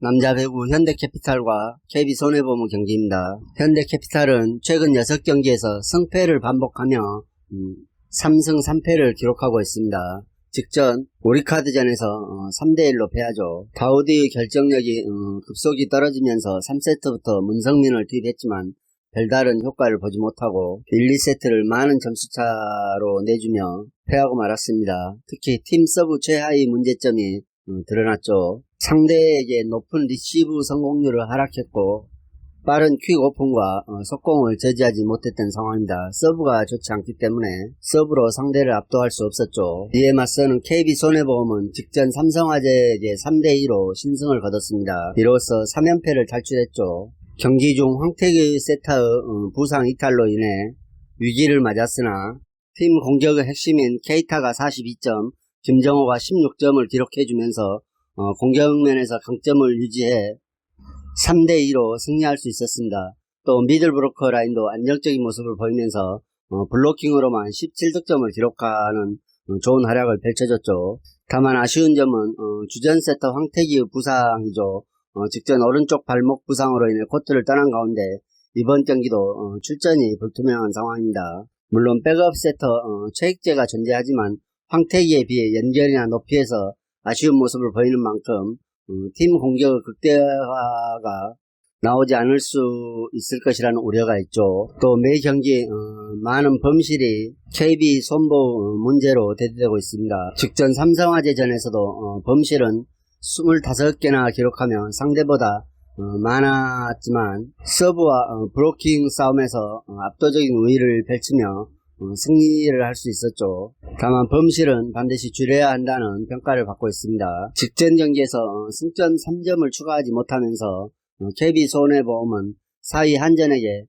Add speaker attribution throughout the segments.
Speaker 1: 남자 배구 현대캐피탈과 KB손해보험 경기입니다. 현대캐피탈은 최근 6경기에서 승패를 반복하며 3승 3패를 기록하고 있습니다. 직전 우리카드전에서 3대1로 패하죠. 다우디의 결정력이 급속히 떨어지면서 3세트부터 문성민을 투입했지만 별다른 효과를 보지 못하고 1, 2세트를 많은 점수차로 내주며 패하고 말았습니다. 특히 팀 서브 최하위 문제점이 드러났죠. 상대에게 높은 리시브 성공률을 하락했고 빠른 퀵 오픈과 속공을 저지하지 못했던 상황입니다. 서브가 좋지 않기 때문에 서브로 상대를 압도할 수 없었죠. 이에 맞서는 KB손해보험은 직전 삼성화재에게 3대2로 신승을 거뒀습니다. 이로써 3연패를 탈출했죠. 경기 중 황태규 세터의 부상 이탈로 인해 위기를 맞았으나 팀 공격의 핵심인 케이타가 42점, 김정호가 16점을 기록해주면서 공격면에서 강점을 유지해 3대2로 승리할 수 있었습니다. 또 미들브로커 라인도 안정적인 모습을 보이면서 블로킹으로만 17득점을 기록하는 좋은 활약을 펼쳐줬죠. 다만 아쉬운 점은 주전 세터 황태기의 부상이죠. 직전 오른쪽 발목 부상으로 인해 코트를 떠난 가운데 이번 경기도 출전이 불투명한 상황입니다. 물론 백업 세터 최익재가 존재하지만 황태기에 비해 연결이나 높이에서 아쉬운 모습을 보이는 만큼 팀 공격의 극대화가 나오지 않을 수 있을 것이라는 우려가 있죠. 또 매 경기 많은 범실이 KB 손보 문제로 대두되고 있습니다. 직전 삼성화재전에서도 범실은 25개나 기록하며 상대보다 많았지만 서브와 브로킹 싸움에서 압도적인 우위를 펼치며 승리를 할 수 있었죠. 다만 범실은 반드시 줄여야 한다는 평가를 받고 있습니다. 직전 경기에서 승점 3점을 추가하지 못하면서 KB손해보험은 4위 한전에게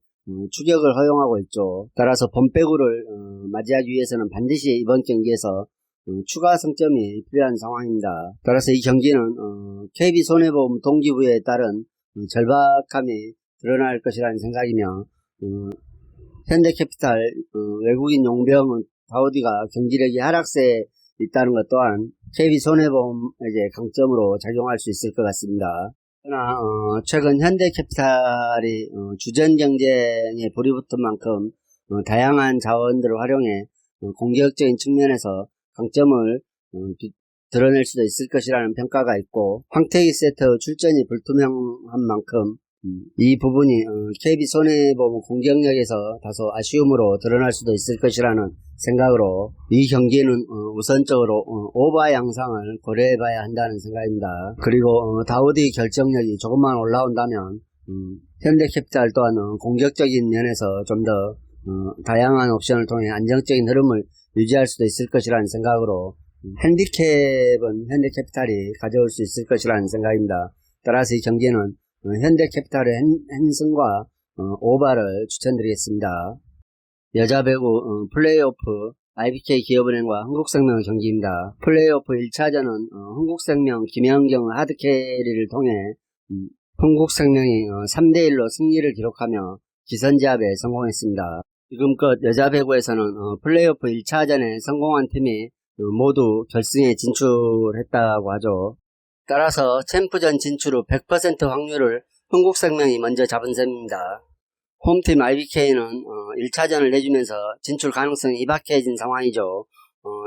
Speaker 1: 추격을 허용하고 있죠. 따라서 범배구를 맞이하기 위해서는 반드시 이번 경기에서 추가 승점이 필요한 상황입니다. 따라서 이 경기는 KB손해보험 동기부여에 따른 절박함이 드러날 것이라는 생각이며 현대캐피탈 외국인 용병은 다우디가 경기력이 하락세에 있다는 것 또한 KB손해보험에게 강점으로 작용할 수 있을 것 같습니다. 그러나 최근 현대캐피탈이 주전 경쟁에 불이 붙은 만큼 다양한 자원들을 활용해 공격적인 측면에서 강점을 드러낼 수도 있을 것이라는 평가가 있고 황태기 세터 출전이 불투명한 만큼 이 부분이 KB손해보험 공격력에서 다소 아쉬움으로 드러날 수도 있을 것이라는 생각으로 이 경기는 우선적으로 오버 양상을 고려해봐야 한다는 생각입니다. 그리고 다우디 결정력이 조금만 올라온다면 현대캐피탈 또한 공격적인 면에서 좀 더 다양한 옵션을 통해 안정적인 흐름을 유지할 수도 있을 것이라는 생각으로 핸디캡은 현대캐피탈이 가져올 수 있을 것이라는 생각입니다. 따라서 이 경기는 현대캐피탈의 핸승과 오바를 추천드리겠습니다. 여자 배구 플레이오프 IBK 기업은행과 흥국생명 경기입니다. 플레이오프 1차전은 흥국생명 김연경 하드캐리를 통해 흥국생명이 3대1로 승리를 기록하며 기선제압에 성공했습니다. 지금껏 여자 배구에서는 플레이오프 1차전에 성공한 팀이 모두 결승에 진출했다고 하죠. 따라서 챔프전 진출 후 100% 확률을 흥국생명이 먼저 잡은 셈입니다. 홈팀 IBK는 1차전을 내주면서 진출 가능성이 희박해진 상황이죠.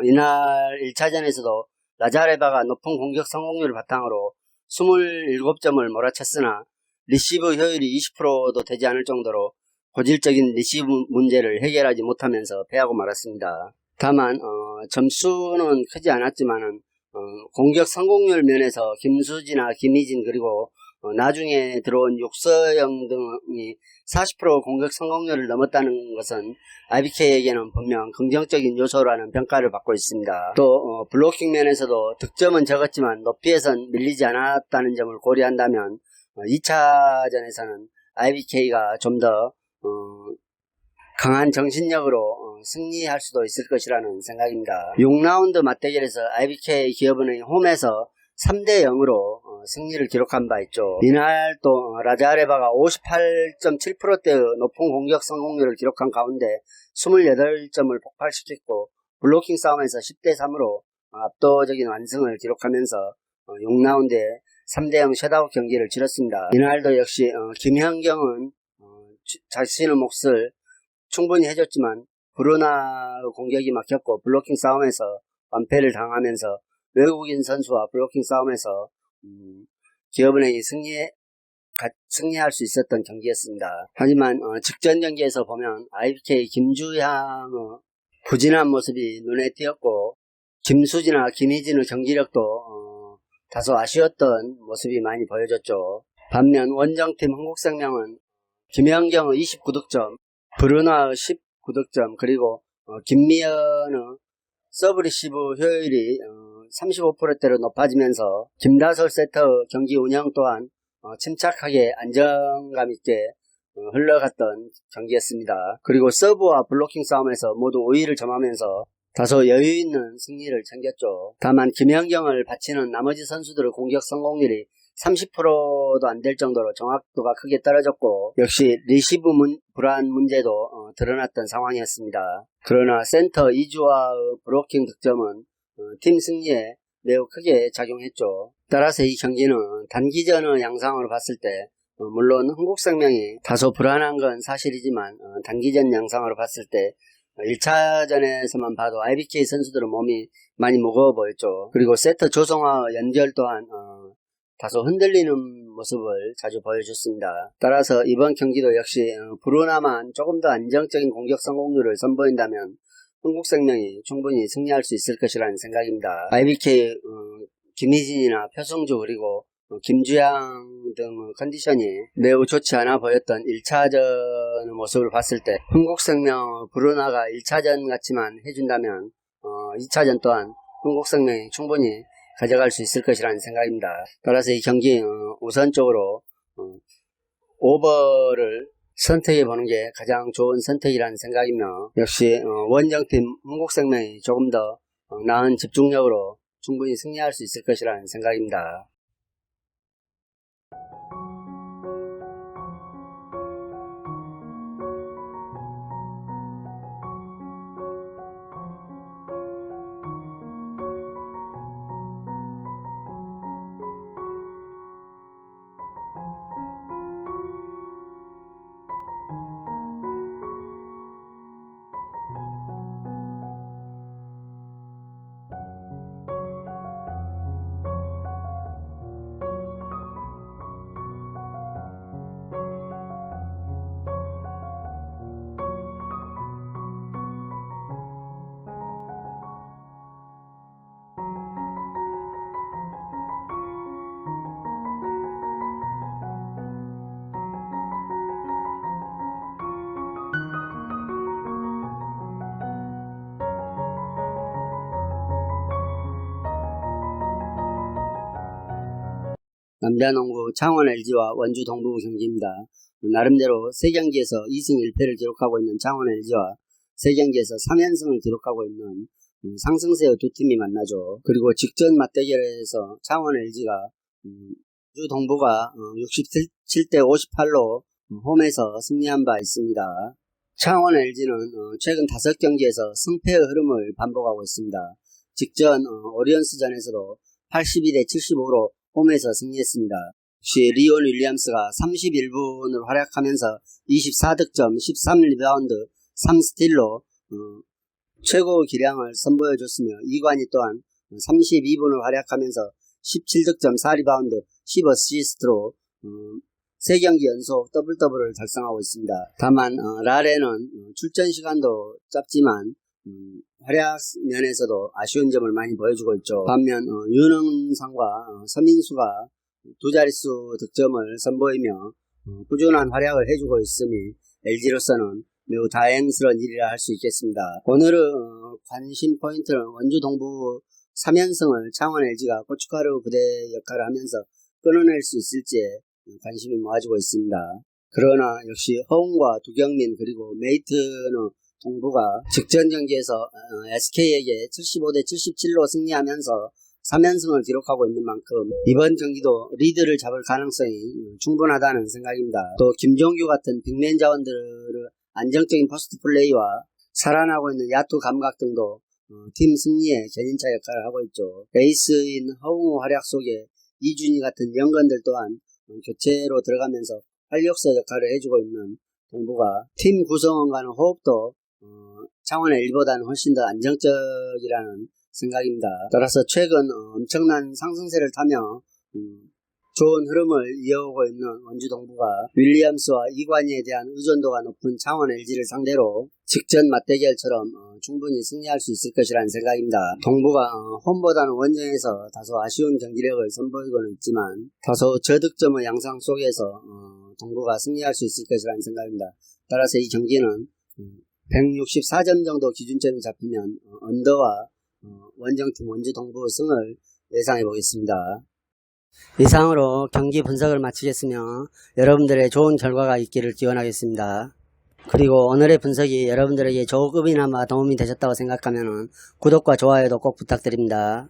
Speaker 1: 이날 1차전에서도 라자레바가 높은 공격 성공률을 바탕으로 27점을 몰아쳤으나 리시브 효율이 20%도 되지 않을 정도로 고질적인 리시브 문제를 해결하지 못하면서 패하고 말았습니다. 다만 점수는 크지 않았지만은 공격 성공률 면에서 김수지나 김희진 그리고 나중에 들어온 육서영 등이 40% 공격 성공률을 넘었다는 것은 IBK에게는 분명 긍정적인 요소라는 평가를 받고 있습니다. 또 블로킹 면에서도 득점은 적었지만 높이에선 밀리지 않았다는 점을 고려한다면 2차전에서는 IBK가 좀 더 강한 정신력으로 승리할 수도 있을 것이라는 생각입니다. 6라운드 맞대결에서 IBK 기업은행이 홈에서 3대0으로 승리를 기록한 바 있죠. 이날 또 라자레바가 58.7%대의 높은 공격 성공률을 기록한 가운데 28점을 폭발시켰고 블로킹 싸움에서 10대3으로 압도적인 완승을 기록하면서 6라운드에 3대0 셧아웃 경기를 치렀습니다. 이날도 역시 김현경은 자신의 몫을 충분히 해줬지만 브루나 공격이 막혔고 블로킹 싸움에서 완패를 당하면서 외국인 선수와 블로킹 싸움에서 기업은행이 승리할 수 있었던 경기였습니다. 하지만 직전 경기에서 보면 IBK 김주향의 부진한 모습이 눈에 띄었고 김수진과 김희진의 경기력도 다소 아쉬웠던 모습이 많이 보여졌죠. 반면 원정팀 한국생명은 김현경의 29득점, 브루나의 19득점, 그리고 김미연의 서브리시브 효율이 35%대로 높아지면서 김다솔 세터 경기 운영 또한 침착하게 안정감 있게 흘러갔던 경기였습니다. 그리고 서브와 블로킹 싸움에서 모두 5위를 점하면서 다소 여유있는 승리를 챙겼죠. 다만 김연경을 바치는 나머지 선수들의 공격 성공률이 30%도 안 될 정도로 정확도가 크게 떨어졌고 역시 리시브 불안 문제도 드러났던 상황이었습니다. 그러나 센터 이주아의 블로킹 득점은 팀 승리에 매우 크게 작용했죠. 따라서 이 경기는 단기전의 양상으로 봤을 때 물론 한국생명이 다소 불안한 건 사실이지만 단기전 양상으로 봤을 때 1차전에서만 봐도 IBK 선수들의 몸이 많이 무거워 보였죠. 그리고 세터 조성화 연결 또한 다소 흔들리는 모습을 자주 보여줬습니다. 따라서 이번 경기도 역시 브루나만 조금 더 안정적인 공격 성공률을 선보인다면 한국생명이 충분히 승리할 수 있을 것이라는 생각입니다. IBK 김희진이나 표성주 그리고 김주양 등의 컨디션이 매우 좋지 않아 보였던 1차전의 모습을 봤을 때 한국생명 브루나가 1차전 같지만 해준다면 2차전 또한 한국생명이 충분히 가져갈 수 있을 것이라는 생각입니다. 따라서 이 경기 우선적으로 오버를 선택해보는 게 가장 좋은 선택이라는 생각이며 역시 원정팀 한국생명이 조금 더 나은 집중력으로 충분히 승리할 수 있을 것이라는 생각입니다. 남자농구 창원 LG와 원주 동부 경기입니다. 나름대로 3경기에서 2승 1패를 기록하고 있는 창원 LG와 3경기에서 3연승을 기록하고 있는 상승세의 두 팀이 만나죠. 그리고 직전 맞대결에서 창원 LG가 원주 동부가 67대 58로 홈에서 승리한 바 있습니다. 창원 LG는 최근 5경기에서 승패의 흐름을 반복하고 있습니다. 직전 오리온스전에서도 82대 75로 홈에서 승리했습니다. 역시 리온 윌리엄스가 31분을 활약하면서 24득점, 13리바운드, 3스틸로 최고 기량을 선보여줬으며 이관희 또한 32분을 활약하면서 17득점, 4리바운드, 10어시스트로 3경기 연속 더블더블을 달성하고 있습니다. 다만 라레는 출전 시간도 짧지만 활약 면에서도 아쉬운 점을 많이 보여주고 있죠. 반면 윤흥상과 서민수가 두 자릿수 득점을 선보이며 꾸준한 활약을 해주고 있으니 LG로서는 매우 다행스러운 일이라 할 수 있겠습니다. 오늘의 관심 포인트는 원주 동부 3연승을 창원 LG가 고춧가루 부대 역할을 하면서 끊어낼 수 있을지에 관심이 모아지고 있습니다. 그러나 역시 허웅과 두경민 그리고 메이트는 동부가 직전 경기에서 SK에게 75대 77로 승리하면서 3연승을 기록하고 있는 만큼 이번 경기도 리드를 잡을 가능성이 충분하다는 생각입니다. 또 김종규 같은 빅맨 자원들의 안정적인 포스트 플레이와 살아나고 있는 야투 감각 등도 팀 승리에 견인차 역할을 하고 있죠. 에이스인 허웅의 활약 속에 이준희 같은 연건들 또한 교체로 들어가면서 활력소 역할을 해주고 있는 동부가 팀 구성원과는 호흡도 창원의 일보다는 훨씬 더 안정적이라는 생각입니다. 따라서 최근 엄청난 상승세를 타며 좋은 흐름을 이어오고 있는 원주 동부가 윌리엄스와 이관희에 대한 의존도가 높은 창원 LG를 상대로 직전 맞대결처럼 충분히 승리할 수 있을 것이라는 생각입니다. 동부가 홈보다는 원정에서 다소 아쉬운 경기력을 선보이고는 있지만 다소 저득점의 양상 속에서 동부가 승리할 수 있을 것이라는 생각입니다. 따라서 이 경기는 164점 정도 기준점이 잡히면 언더와 원정팀 원주 동부 승을 예상해 보겠습니다. 이상으로 경기 분석을 마치겠으며 여러분들의 좋은 결과가 있기를 기원하겠습니다. 그리고 오늘의 분석이 여러분들에게 조금이나마 도움이 되셨다고 생각하면 구독과 좋아요도 꼭 부탁드립니다.